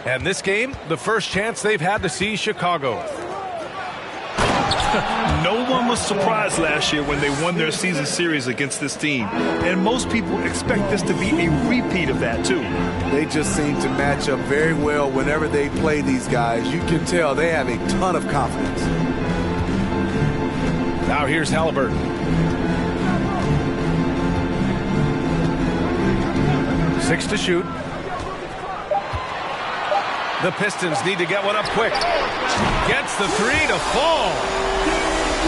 And this game, the first chance they've had to see Chicago. No one was surprised last year when they won their season series against this team. And most people expect this to be a repeat of that, too. They just seem to match up very well whenever they play these guys. You can tell they have a ton of confidence. Now here's Halliburton. Six to shoot. The Pistons need to get one up quick. Gets the three to fall.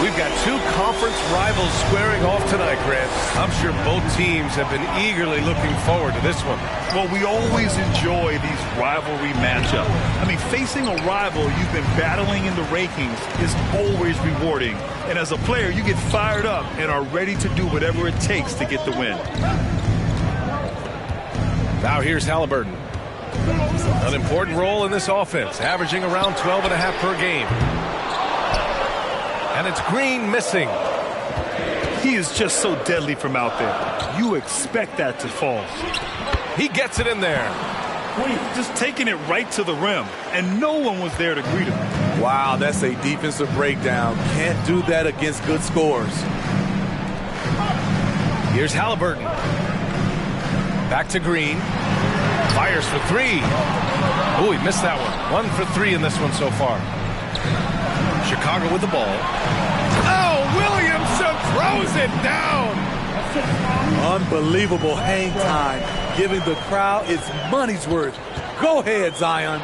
We've got two conference rivals squaring off tonight, Grant. I'm sure both teams have been eagerly looking forward to this one. Well, we always enjoy these rivalry matchups. I mean, facing a rival you've been battling in the rankings is always rewarding. And as a player, you get fired up and are ready to do whatever it takes to get the win. Now here's Halliburton. An important role in this offense, averaging around 12.5 per game. And it's Green missing. He is just so deadly from out there. You expect that to fall. He gets it in there. Just taking it right to the rim, and no one was there to greet him. Wow, that's a defensive breakdown. Can't do that against good scores. Here's Halliburton. Back to Green. Fires for three. Oh, he missed that one. 1 for 3 in this one so far. Chicago with the ball. Oh, Williamson throws it down. Unbelievable hang time, giving the crowd its money's worth. Go ahead, Zion.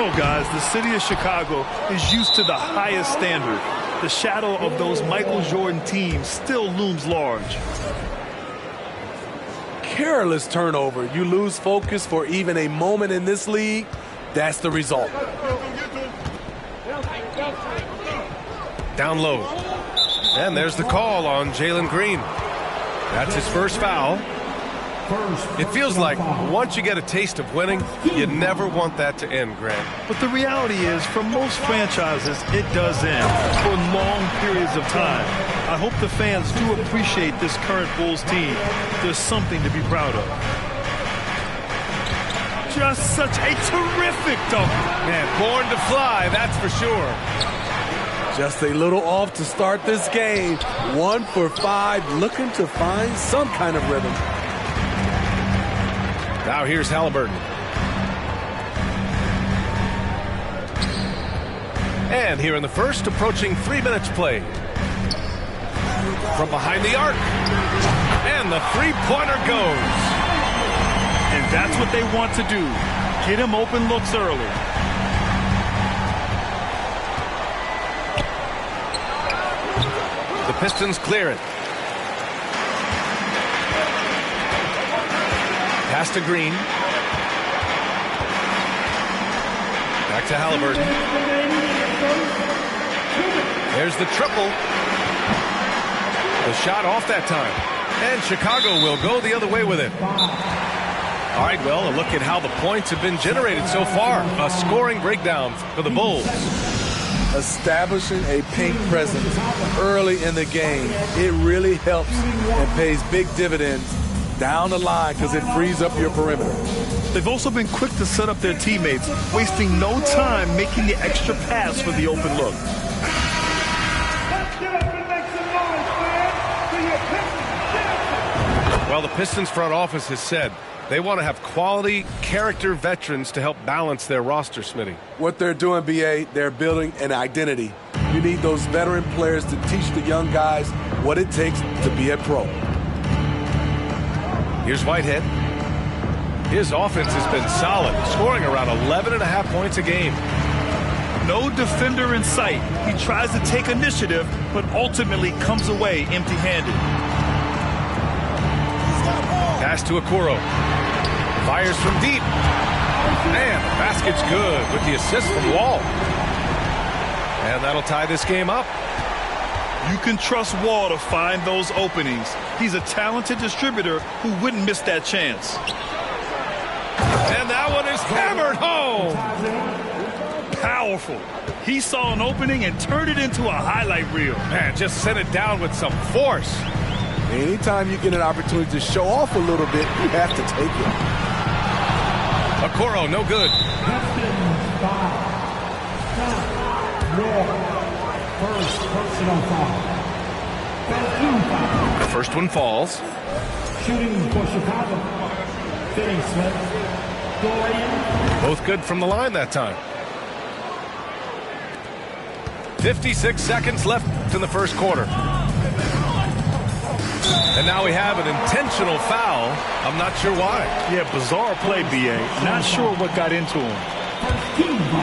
Oh, guys, the city of Chicago is used to the highest standard. The shadow of those Michael Jordan teams still looms large. Careless turnover. You lose focus for even a moment in this league. That's the result. Down low. And there's the call on Jalen Green. That's his first foul. It feels like once you get a taste of winning, you never want that to end, Grant. But the reality is, for most franchises, it does end for long periods of time. I hope the fans do appreciate this current Bulls team. There's something to be proud of. Just such a terrific dunk. Man, born to fly, that's for sure. Just a little off to start this game. 1 for 5, looking to find some kind of rhythm. Now here's Halliburton. And here in the first, approaching 3 minutes played. From behind the arc. And the three-pointer goes. And that's what they want to do. Get him open looks early. The Pistons clear it. Pass to Green. Back to Halliburton. There's the triple. The shot off that time. And Chicago will go the other way with it. All right, well, a look at how the points have been generated so far. A scoring breakdown for the Bulls. Establishing a paint presence early in the game. It really helps and pays big dividends down the line because it frees up your perimeter. They've also been quick to set up their teammates, wasting no time making the extra pass for the open look. Well, the Pistons front office has said they want to have quality character veterans to help balance their roster, Smitty. What they're doing, BA, they're building an identity. You need those veteran players to teach the young guys what it takes to be a pro. Here's Whitehead. His offense has been solid, scoring around 11.5 points a game. No defender in sight. He tries to take initiative, but ultimately comes away empty-handed. Pass to Okoro. Fires from deep. And the basket's good with the assist from Wall. And that'll tie this game up. You can trust Wall to find those openings. He's a talented distributor who wouldn't miss that chance. And that one is hammered home. Powerful. He saw an opening and turned it into a highlight reel. Man, just sent it down with some force. Anytime you get an opportunity to show off a little bit, you have to take it. Okoro, no good. The first one falls. Shooting for Chicago. Fitting Smith. Both good from the line that time. 56 seconds left in the first quarter. And now we have an intentional foul. I'm not sure why. Yeah, bizarre play, B.A. Not sure what got into him.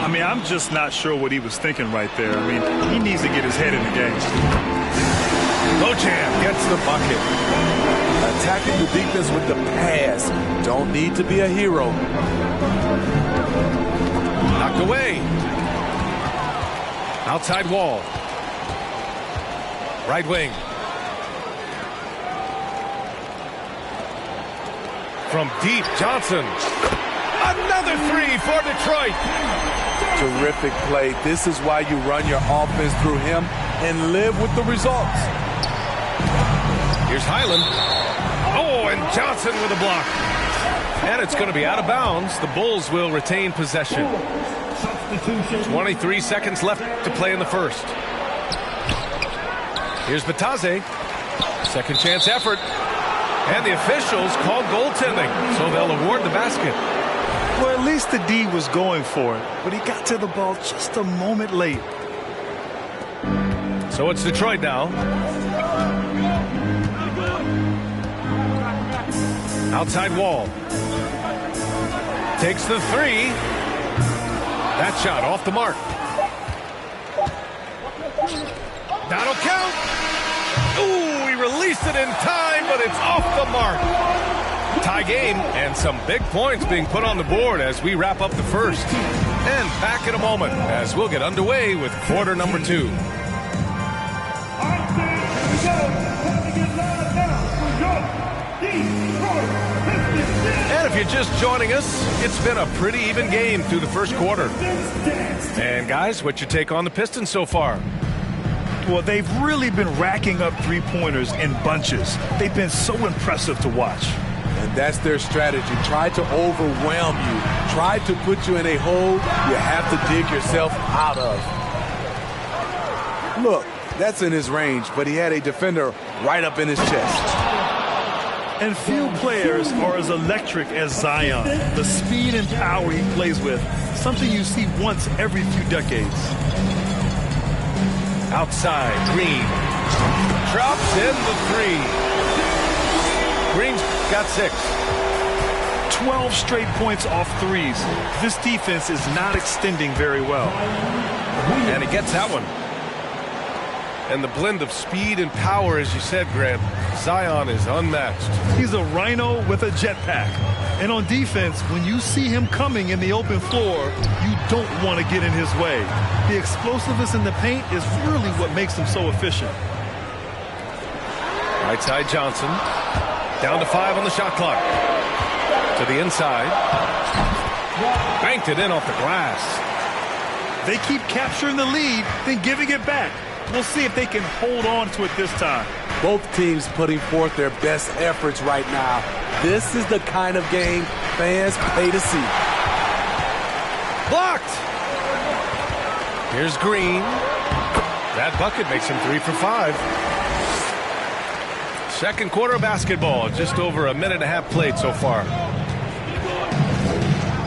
I mean, I'm just not sure what he was thinking right there. I mean, he needs to get his head in the game. Lochan gets the bucket. Attacking the defense with the pass. Don't need to be a hero. Knocked away. Outside wall. Right wing. From deep, Johnson. Another three for Detroit. Terrific play. This is why you run your offense through him and live with the results. Here's Highland. Oh, and Johnson with a block. And it's going to be out of bounds. The Bulls will retain possession. 23 seconds left to play in the first. Here's Bataze. Second chance effort. And the officials called goaltending, so they'll award the basket. Well, at least the D was going for it, but he got to the ball just a moment late. So it's Detroit now. Outside wall. Takes the three. That shot off the mark. That'll count. Ooh, he released it in time, but it's off the mark. Tie game and some big points being put on the board as we wrap up the first. And back in a moment as we'll get underway with quarter number 2. And if you're just joining us, it's been a pretty even game through the first quarter. And guys, what's your take on the Pistons so far? Well, they've really been racking up three-pointers in bunches. They've been so impressive to watch. And that's their strategy. Try to overwhelm you. Try to put you in a hole you have to dig yourself out of. Look, that's in his range, but he had a defender right up in his chest. And few players are as electric as Zion. The speed and power he plays with, something you see once every few decades. Outside, Green drops in the three. Green's got 6. 12 straight points off threes. This defense is not extending very well. And he gets that one. And the blend of speed and power, as you said, Grant, Zion is unmatched. He's a rhino with a jetpack. And on defense, when you see him coming in the open floor, you don't want to get in his way. The explosiveness in the paint is really what makes him so efficient. Right side Johnson. Down to 5 on the shot clock. To the inside. Banked it in off the glass. They keep capturing the lead, then giving it back. We'll see if they can hold on to it this time. Both teams putting forth their best efforts right now. This is the kind of game fans pay to see. Blocked. Here's Green. That bucket makes him 3 for 5. Second quarter of basketball. Just over a minute and a half played so far.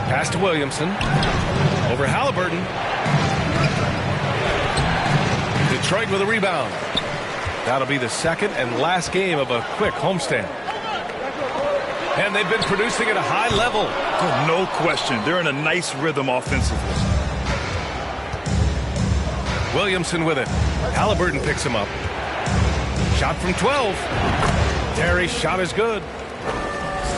Pass to Williamson. Over Halliburton. Detroit with a rebound. That'll be the second and last game of a quick homestand. And they've been producing at a high level. Oh, no question. They're in a nice rhythm offensively. Williamson with it. Halliburton picks him up. Shot from 12. Terry's shot is good.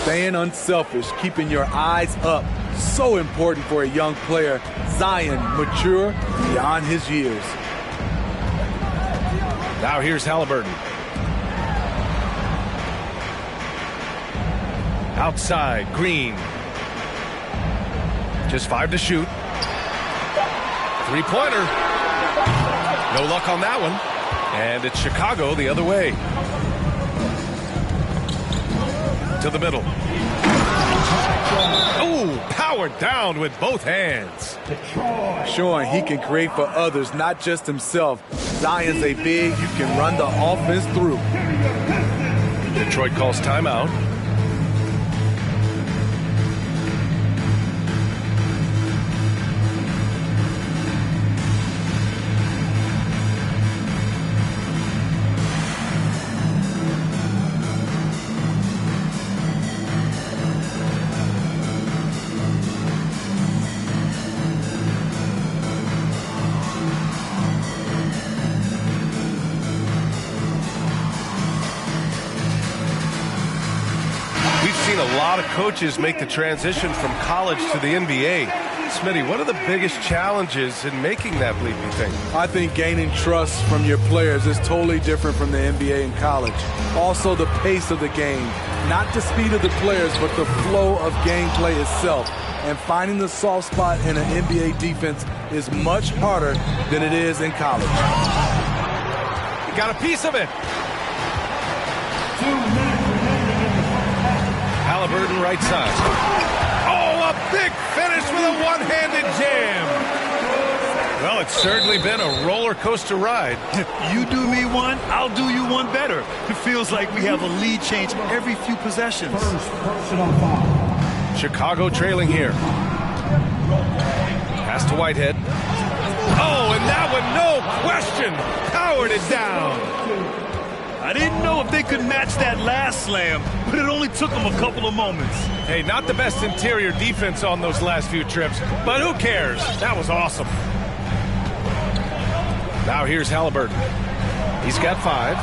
Staying unselfish, keeping your eyes up. So important for a young player. Zion, mature beyond his years. Now here's Halliburton. Outside, Green. Just 5 to shoot. 3-pointer. No luck on that one. And it's Chicago the other way. To the middle. Ooh, powered down with both hands. Showing he can create for others, not just himself. Zion's a big, you can run the offense through. Detroit calls timeout. A lot of coaches make the transition from college to the NBA. Smitty, what are the biggest challenges in making that leap, you think? I think gaining trust from your players is totally different from the NBA and college. Also, the pace of the game. Not the speed of the players, but the flow of gameplay itself. And finding the soft spot in an NBA defense is much harder than it is in college. You got a piece of it. 2 minutes remaining in the first half. Halliburton right side. Oh, a big finish with a one-handed jam. Well, it's certainly been a roller coaster ride. You do me one, I'll do you one better. It feels like we have a lead change every few possessions. First personal foul. Chicago trailing here. Pass to Whitehead. Oh, and that one, no question, powered it down. I didn't know if they could match that last slam, but it only took them a couple of moments. Hey, not the best interior defense on those last few trips, but who cares? That was awesome. Now here's Halliburton. He's got 5.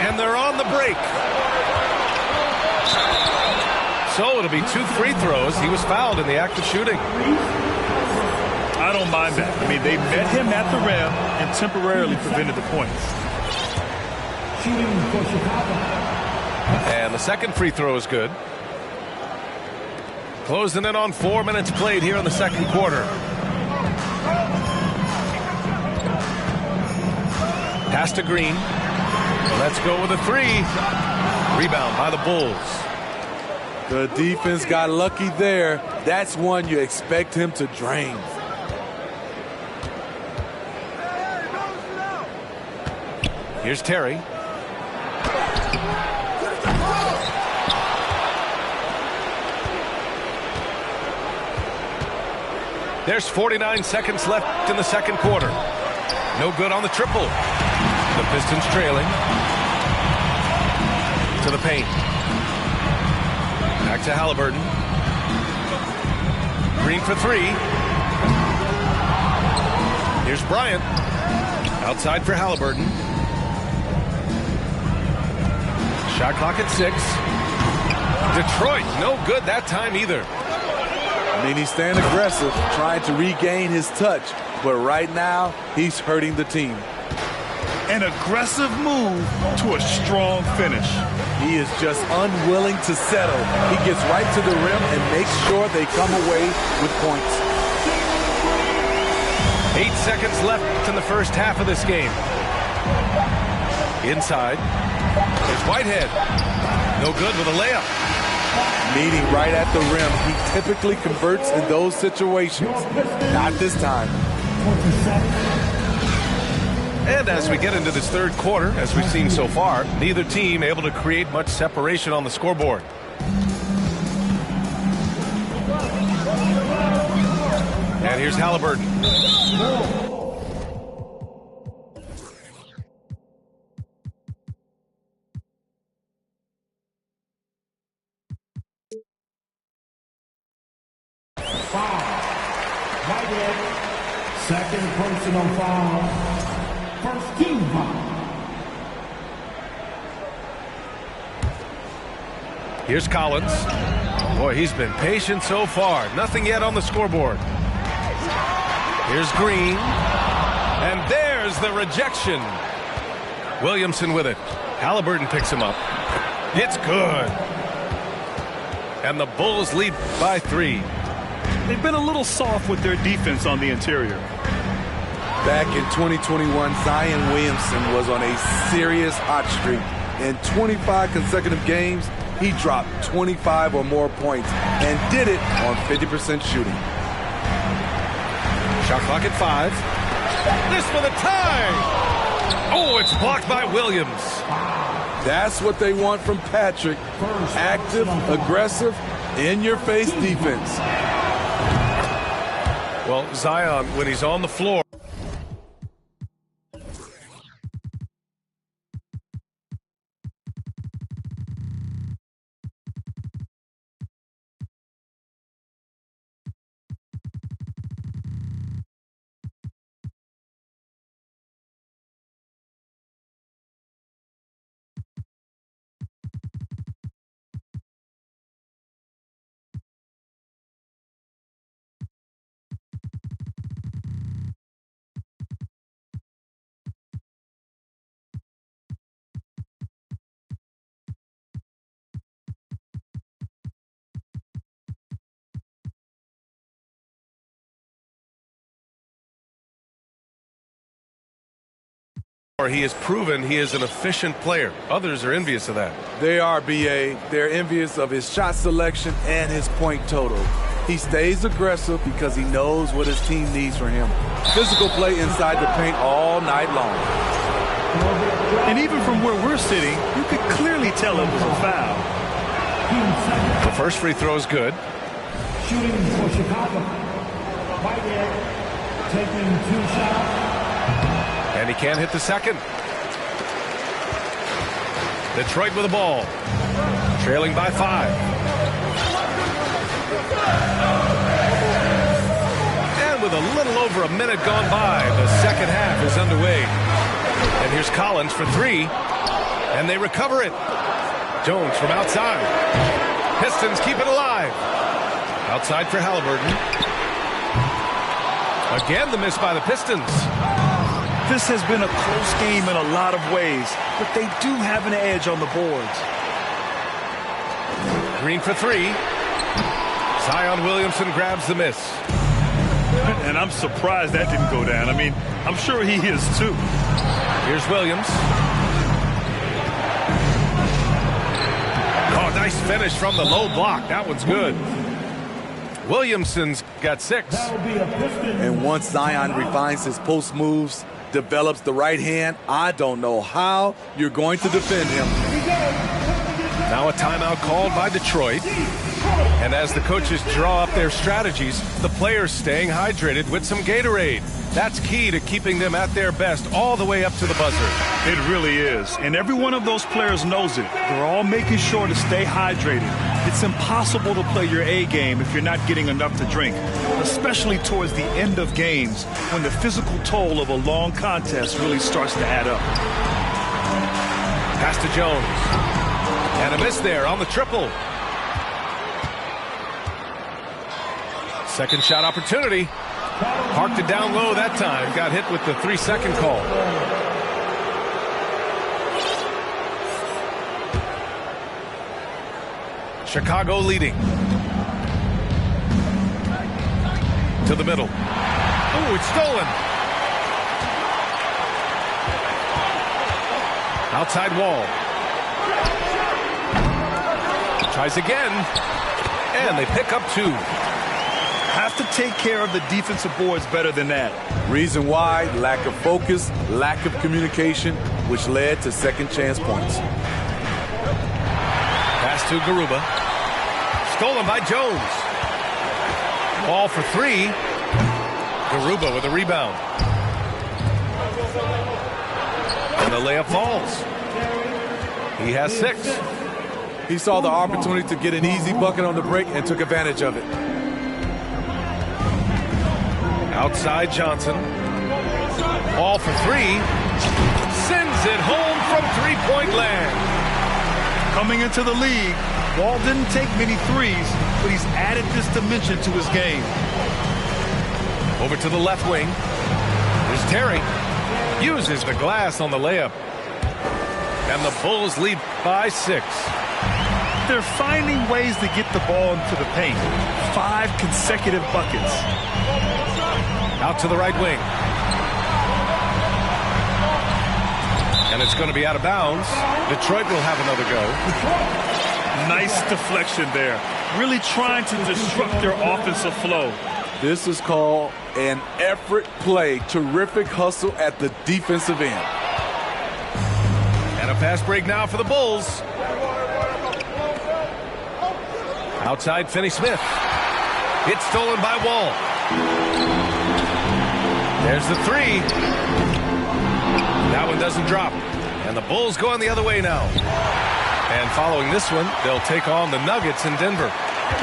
And they're on the break. So it'll be 2 free throws. He was fouled in the act of shooting. I don't mind that. I mean, they met him at the rim and temporarily prevented the points. Shooting for Chicago. And the second free throw is good. Closing in on 4 minutes played here in the second quarter. Pass to Green. Let's go with a 3. Rebound by the Bulls. The defense got lucky there. That's one you expect him to drain. Here's Terry. There's 49 seconds left in the second quarter. No good on the triple. The Pistons trailing. To the paint. Back to Halliburton. Green for 3. Here's Bryant. Outside for Halliburton. Shot clock at 6. Detroit, no good that time either. I mean, he's staying aggressive, trying to regain his touch. But right now, he's hurting the team. An aggressive move to a strong finish. He is just unwilling to settle. He gets right to the rim and makes sure they come away with points. 8 seconds left in the first half of this game. Inside. There's Whitehead. No good with a layup. Meeting right at the rim. He typically converts in those situations. Not this time. And as we get into this third quarter, as we've seen so far, neither team able to create much separation on the scoreboard. And here's Halliburton. Second personal foul. First team foul. Here's Collins. Boy, he's been patient so far. Nothing yet on the scoreboard. Here's Green. And there's the rejection. Williamson with it. Halliburton picks him up. It's good. And the Bulls lead by 3. They've been a little soft with their defense on the interior. Back in 2021, Zion Williamson was on a serious hot streak. In 25 consecutive games, he dropped 25 or more points and did it on 50% shooting. Shot clock at 5. This for the tie. Oh, it's blocked by Williams. That's what they want from Patrick. Active, aggressive, in-your-face defense. Well, Zion, when he's on the floor. He has proven he is an efficient player. Others are envious of that. They are, B.A. They're envious of his shot selection and his point total. He stays aggressive because he knows what his team needs from him. Physical play inside the paint all night long. And even from where we're sitting, you could clearly tell it was a foul. The first free throw is good. Shooting for Chicago. Whitehead taking 2 shots. And he can't hit the second. Detroit with the ball. Trailing by 5. And with a little over a minute gone by, the second half is underway. And here's Collins for 3. And they recover it. Jones from outside. Pistons keep it alive. Outside for Halliburton. Again, the miss by the Pistons. This has been a close game in a lot of ways, but they do have an edge on the boards. Green for 3. Zion Williamson grabs the miss. And I'm surprised that didn't go down. I mean, I'm sure he is too. Here's Williams. Oh, nice finish from the low block. That one's good. Williamson's got 6. And once Zion refines his post moves, develops the right hand, I don't know how you're going to defend him. Now a timeout called by Detroit. And as the coaches draw up their strategies, the players staying hydrated with some Gatorade. That's key to keeping them at their best all the way up to the buzzer. It really is. And every one of those players knows it. They're all making sure to stay hydrated. It's impossible to play your A game if you're not getting enough to drink, especially towards the end of games when the physical toll of a long contest really starts to add up. Pass to Jones. And a miss there on the triple. Second shot opportunity. Parked it down low that time. Got hit with the 3-second call. Chicago leading. To the middle. Oh, it's stolen. Outside wall. Tries again. And they pick up 2. Have to take care of the defensive boards better than that. Reason why: lack of focus, lack of communication, which led to second chance points. Pass to Garuba. Stolen by Jones. Ball for 3. Garuba with a rebound. And the layup falls. He has 6. He saw the opportunity to get an easy bucket on the break and took advantage of it. Outside Johnson. Ball for 3. Sends it home from 3-point land. Coming into the league, Wall didn't take many threes, but he's added this dimension to his game. Over to the left wing. There's Terry. Uses the glass on the layup. And the Bulls lead by 6. They're finding ways to get the ball into the paint. 5 consecutive buckets. Out to the right wing. And it's going to be out of bounds. Detroit will have another go. Nice deflection there. Really trying to disrupt their offensive flow. This is called an effort play. Terrific hustle at the defensive end. And a fast break now for the Bulls. Outside, Finney-Smith. It's stolen by Wall. There's the three. That one doesn't drop. And the Bulls going the other way now. And following this one, they'll take on the Nuggets in Denver.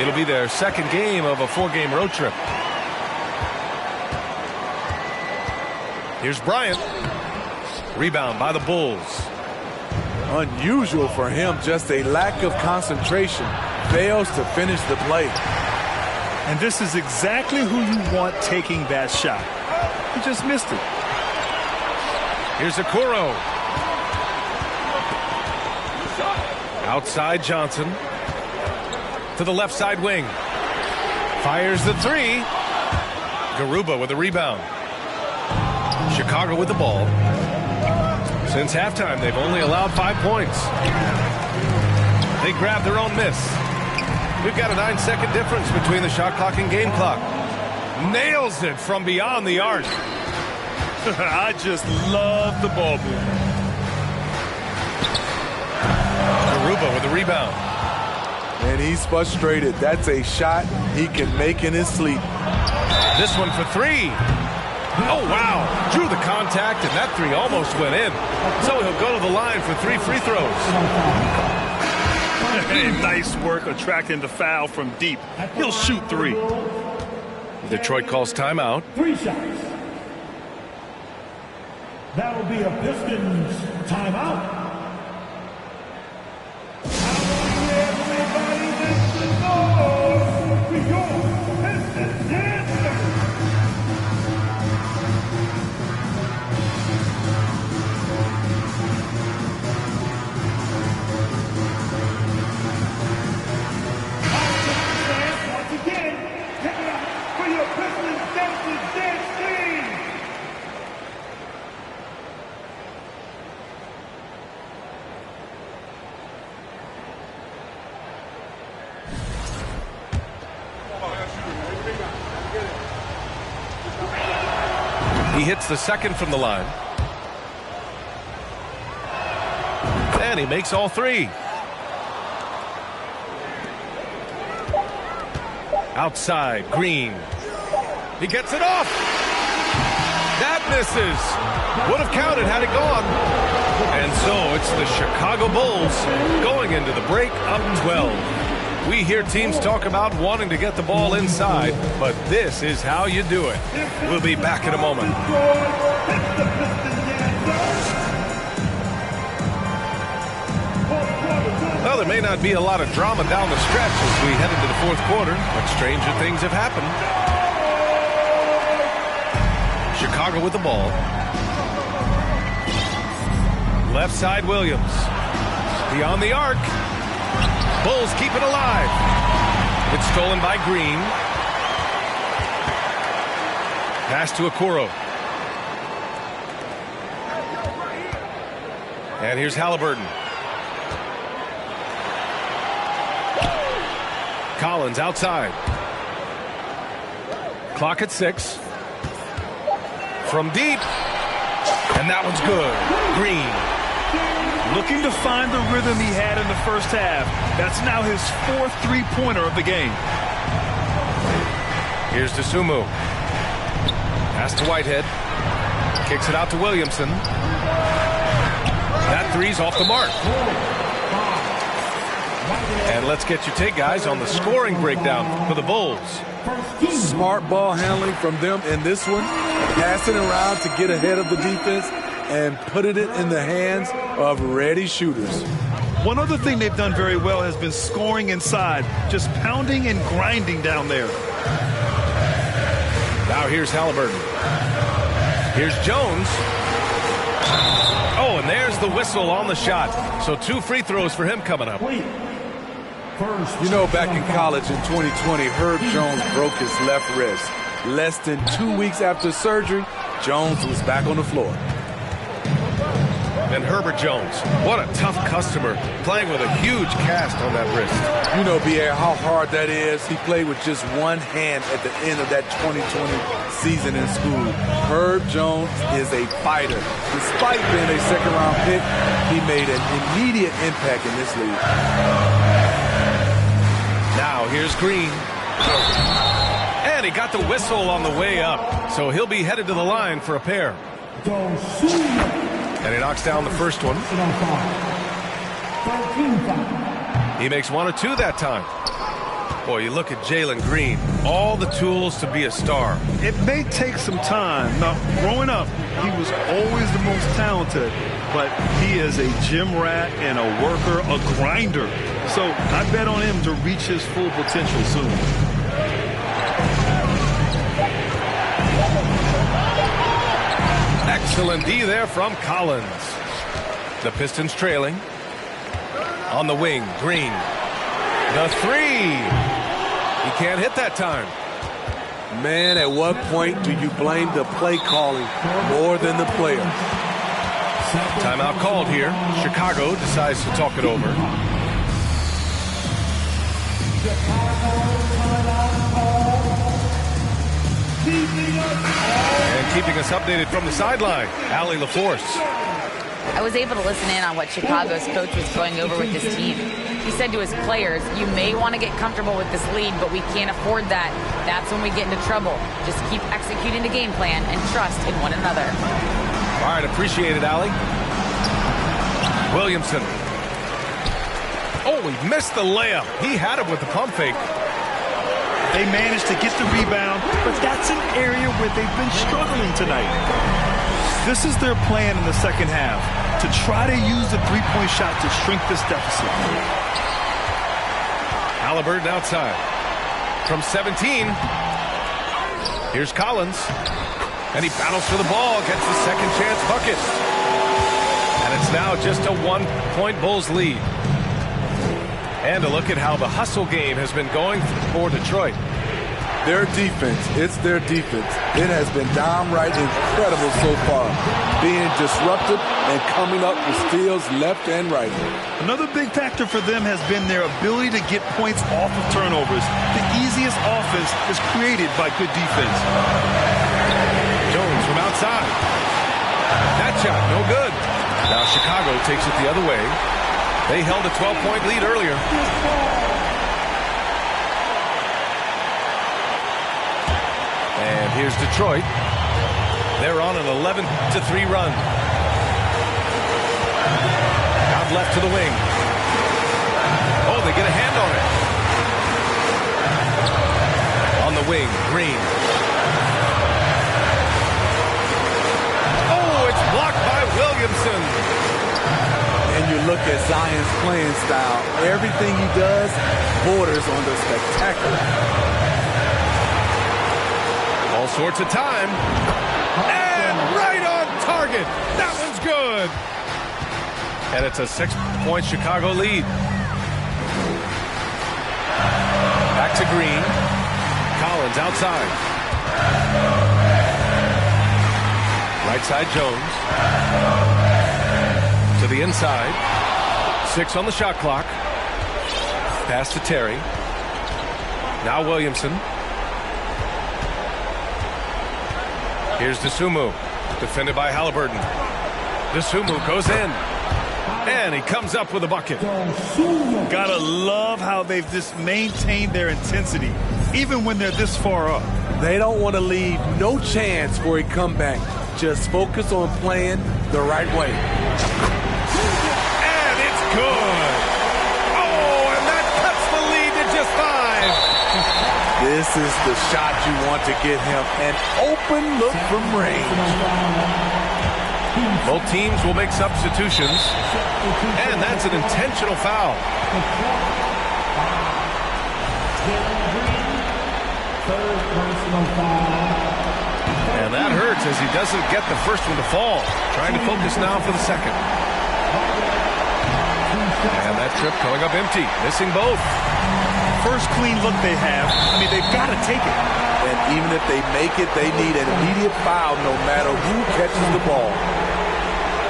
It'll be their second game of a 4-game road trip. Here's Bryant. Rebound by the Bulls. Unusual for him, just a lack of concentration. Fails to finish the play. And this is exactly who you want taking that shot. He just missed it. Here's Okoro. Outside Johnson. To the left side wing. Fires the three. Garuba with a rebound. Chicago with the ball. Since halftime, they've only allowed 5 points. They grab their own miss. We've got a 9-second difference between the shot clock and game clock. Nails it from beyond the arc. I just love the ball movement. Garuba with the rebound. And he's frustrated. That's a shot he can make in his sleep. This one for three. Oh, wow. Drew the contact, and that three almost went in. So he'll go to the line for 3 free throws. Hey, nice work attracting the foul from deep. He'll shoot 3. Detroit calls timeout. 3 shots. That'll be a Pistons timeout. Everybody makes the noise for your Pistons answer. Once again, take it out for your Pistons dance team. He hits the second from the line. And he makes all 3. Outside, Green. He gets it off. That misses. Would have counted had it gone. And so it's the Chicago Bulls going into the break up 12. We hear teams talk about wanting to get the ball inside, but this is how you do it. We'll be back in a moment. Well, there may not be a lot of drama down the stretch as we head into the 4th quarter, but stranger things have happened. Chicago with the ball. Left side, Williams. Beyond the arc. Bulls keep it alive. It's stolen by Green. Pass to Okoro. And here's Halliburton. Collins outside. Clock at 6. From deep. And that one's good. Green. Looking to find the rhythm he had in the first half. That's now his 4th three-pointer of the game. Here's to Sumu. Pass to Whitehead. Kicks it out to Williamson. That three's off the mark. And let's get your take, guys, on the scoring breakdown for the Bulls. Smart ball handling from them in this one. Passing around to get ahead of the defense and putting it in the hands of ready shooters. One other thing they've done very well has been scoring inside, just pounding and grinding down there. Now here's Halliburton. Here's Jones. Oh, and there's the whistle on the shot. So 2 free throws for him coming up. You know, back in college in 2020, Herb Jones broke his left wrist. Less than 2 weeks after surgery, Jones was back on the floor. And Herbert Jones, what a tough customer, playing with a huge cast on that wrist. You know, Pierre, how hard that is. He played with just one hand at the end of that 2020 season in school. Herb Jones is a fighter. Despite being a second-round pick, he made an immediate impact in this league. Now here's Green. And he got the whistle on the way up, so he'll be headed to the line for a pair. And he knocks down the first one. He makes 1 or 2 that time. Boy, you look at Jalen Green, all the tools to be a star. It may take some time. Now, growing up, he was always the most talented, but he is a gym rat and a worker, a grinder. So I bet on him to reach his full potential soon. Excellent D there from Collins. The Pistons trailing. On the wing, Green. The three. He can't hit that time. Man, at what point do you blame the play calling more than the player? Timeout called here. Chicago decides to talk it over. And keeping us updated from the sideline, Allie LaForce. I was able to listen in on what Chicago's coach was going over with this team. He said to his players, you may want to get comfortable with this lead, but we can't afford that. That's when we get into trouble. Just keep executing the game plan and trust in one another. All right, appreciate it, Allie. Williamson. Oh, he missed the layup. He had it with the pump fake. They managed to get the rebound, but that's an area where they've been struggling tonight. This is their plan in the second half, to try to use the three-point shot to shrink this deficit. Halliburton outside. From 17. Here's Collins. And he battles for the ball, gets the second chance bucket. And it's now just a 1-point Bulls lead. And a look at how the hustle game has been going for Detroit. Their defense, it's their defense. It has been downright incredible so far, being disruptive and coming up with steals left and right. Another big factor for them has been their ability to get points off of turnovers. The easiest offense is created by good defense. Jones from outside. That shot, no good. Now Chicago takes it the other way. They held a 12-point lead earlier. And here's Detroit. They're on an 11-3 run. Out left to the wing. Oh, they get a hand on it. On the wing, Green. Oh, it's blocked by Williamson. And you look at Zion's playing style. Everything he does borders on the spectacular. All sorts of time. And right on target. That one's good. And it's a 6-point Chicago lead. Back to Green. Collins outside. Right side Jones. To the inside. 6 on the shot clock. Pass to Terry. Now Williamson. Here's Dosunmu. Defended by Halliburton. Dosunmu goes in. And he comes up with a bucket. Gotta love how they've just maintained their intensity, even when they're this far up. They don't want to leave no chance for a comeback. Just focus on playing the right way. And it's good. Oh, and that cuts the lead to just 5. This is the shot you want to get him. An open look from range. Both teams will make substitutions. And that's an intentional foul. And that hurts as he doesn't get the first one to fall. Trying to focus now for the second. And that trip coming up empty. Missing both. First clean look they have. I mean, they've got to take it. And even if they make it, they need an immediate foul no matter who catches the ball.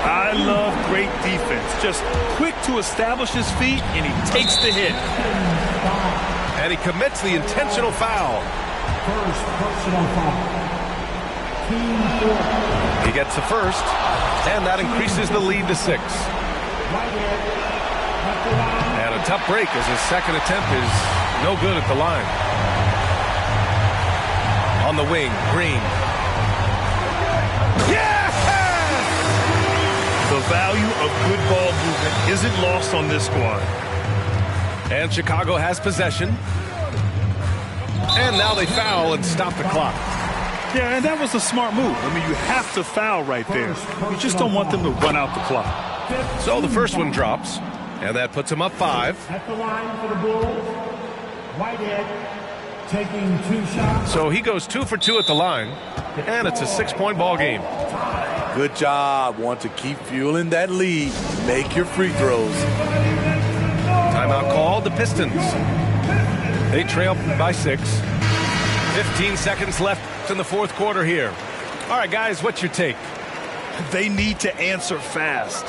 I love great defense. Just quick to establish his feet, and he takes the hit. And he commits the intentional foul. First personal foul. Team 4. He gets the first, and that increases the lead to 6. And a tough break as his second attempt is no good at the line. On the wing, Green. Yes! The value of good ball movement isn't lost on this squad. And Chicago has possession. And now they foul and stop the clock. Yeah, and that was a smart move. I mean, you have to foul right there. You just don't want them to run out the clock. So the first one drops, and that puts him up 5. At the line for the Bulls, Whitehead taking 2 shots. So he goes 2 for 2 at the line, and it's a 6-point ball game. Good job. Want to keep fueling that lead. Make your free throws. Timeout called, the Pistons. They trail by 6. 15 seconds left in the fourth quarter here. All right, guys, what's your take? They need to answer fast.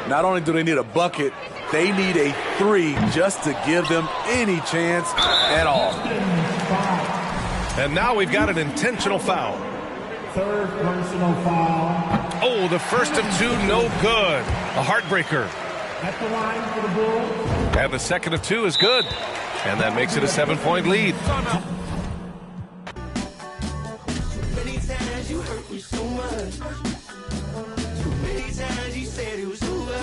Not only do they need a bucket, they need a 3 just to give them any chance at all. And now we've got an intentional foul. Third personal foul. Oh, the first of 2, no good. A heartbreaker. At the line for the Bulls. And the second of 2 is good. And that makes it a 7-point lead. Many times you hurt me so much. Too many times you said it was over.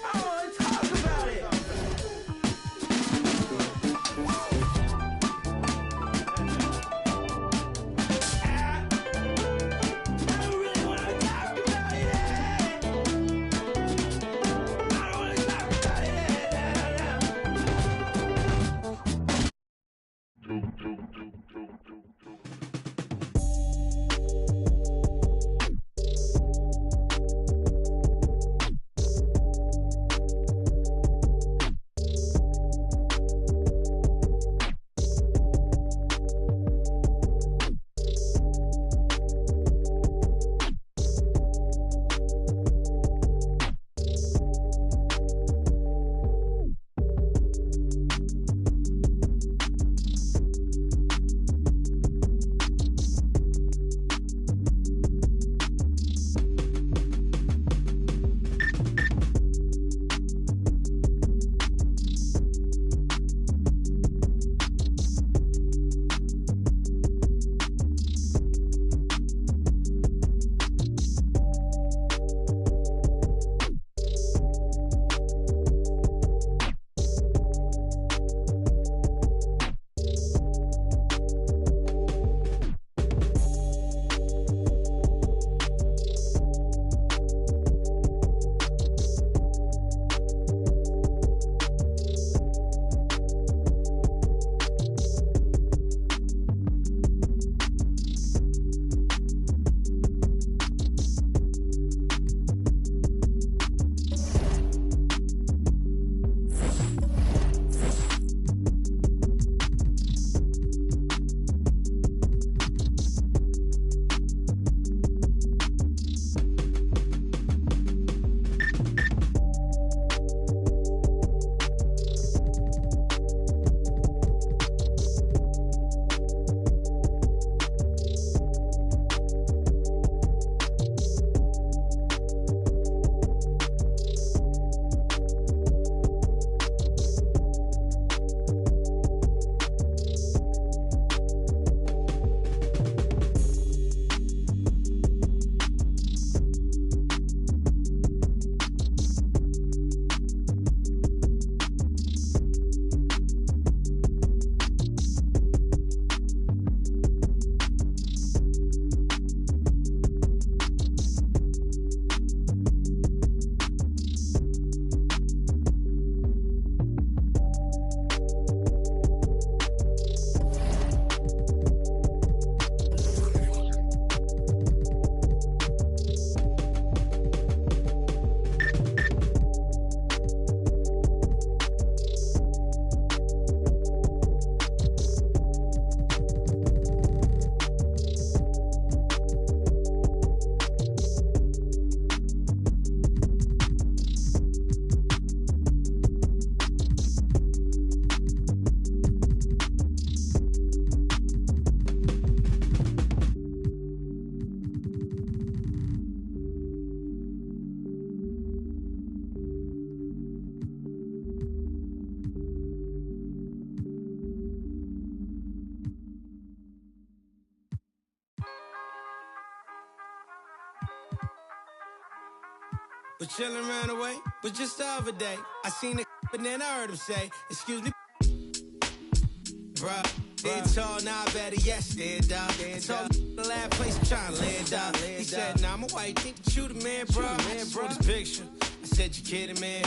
I wanna talk about it. I really wanna talk about it. I don't wanna talk about it. was chillin' around the way. But just the other day, I seen the but then I heard him say, excuse me, bruh. Stand tall, now I better yes, stand up. I told him the last place I'm tryna land up. He said, nah, my wife think that you the man, bro. I just saw this picture. I said, you kidding, man?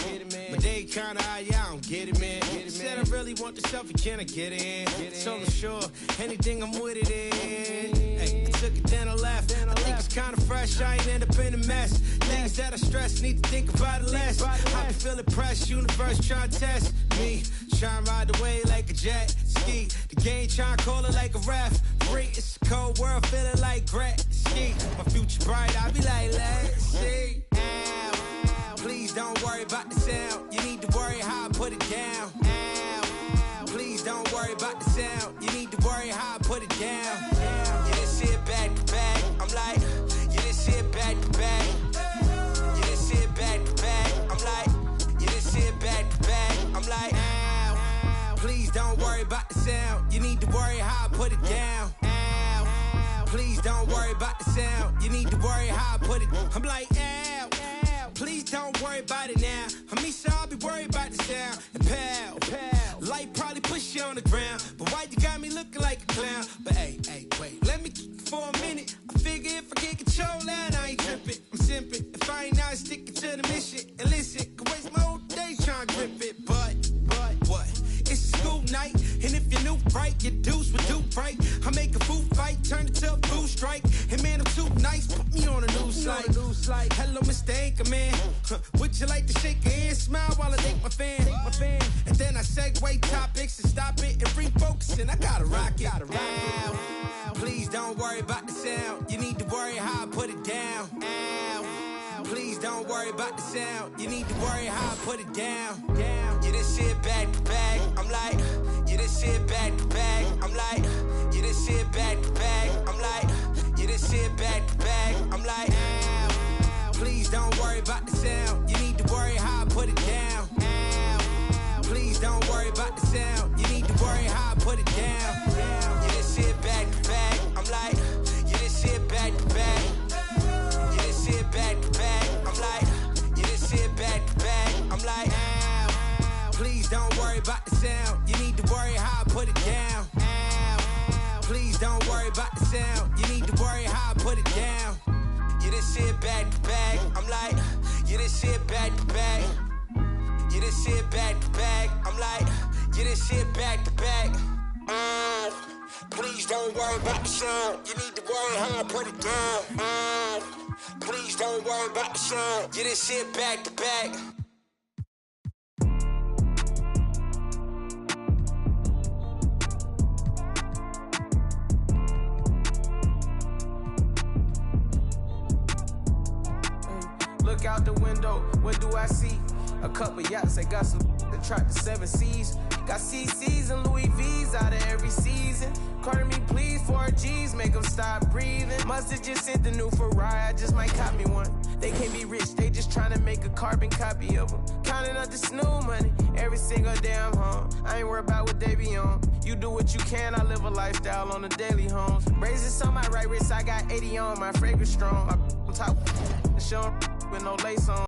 But they kinda high, yeah, I don't get it, man. He said, I really want the selfie, can I get it in? Told him, sure, anything I'm with it in. Hey, I took it, then I left. I think it's kinda fresh, I ain't end up in a mess. Things that I stress, need to think about it less. I be feeling pressed, universe trying to test me. Trying to ride the wave like a jet ski. The game trying to call it like a ref. Free, it's a cold world, feeling like Gret ski. My future bright, I be like, let's see. Ow, please don't worry about the sound. You need to worry how I put it down. Ow, please don't worry about the sound. You need to worry how I put it down. You didn't see it back to back. I'm like, you didn't see it back to back. You didn't see it back to back. I'm like, you didn't see it back to back. I'm like, please don't worry about the sound. You need to worry how I put it down. Ow. Please don't worry about the sound. You need to worry how I put it. I'm like, ow. Please don't worry about it now. I mean, so I'll be worried about the sound. And pal, light probably push you on the ground. But why you got me looking like a clown? But hey, wait, let me keep it for a minute. I figure if I can't control that, I ain't tripping. I'm simping. If I ain't not sticking to the mission, and listen, could waste my whole day trying to grip it. But what? It's a school night, and if you're new, right, your deuce would do right. I make a food fight, turn it to a blue strike. And man, I'm too nice, put me on a new slide. Hello, Mr. Anchorman. Would you like to shake your hand, smile while I thank my fan? And then I segue topics and stop it and refocus, and I gotta rock it. Ow. Please don't worry about the sound. You need to worry how I put it down. Ow. Please don't worry about the sound. You need to worry how I put it down. You didn't see it back to back. I'm like, you didn't see it back to back. I'm like, you didn't see it back to back. I'm like, you didn't see it back to back. I'm like, ow. Please don't worry about the sound. You need to worry how I put it down. Ow. Please don't worry about the sound. You need to worry how I put it down. You didn't see it back to back. I'm like, you didn't see it back to back. You didn't see it back to back. I'm like, you didn't see it back to back. I'm like, ow. Please don't worry about the sound. You need to worry how I put it down. Ow. Please don't worry about the sound. You need to worry how I put it down. You didn't see it back to back. I'm like, you didn't see it back to back. You didn't see it back to back. I'm like, you didn't see it back to back. Please don't worry about the sound. You need to worry how I put it down. Please don't worry about the sound. You didn't see it back to back. Look out the window, what do I see? A couple yachts, I got some that tried the 7 seas. Got CCs and Louis V's out of every season. Carter me please, 4 G's, make them stop breathing. Must've just sent the new Ferrari, I just might cop me one. They can't be rich, they just trying to make a carbon copy of them. Counting up the snoo money, every single day I'm home. I ain't worried about what they be on. You do what you can, I live a lifestyle on the daily homes. Braces on my right wrist, I got 80 on, my fragrance strong. I'm top, show with no lace on.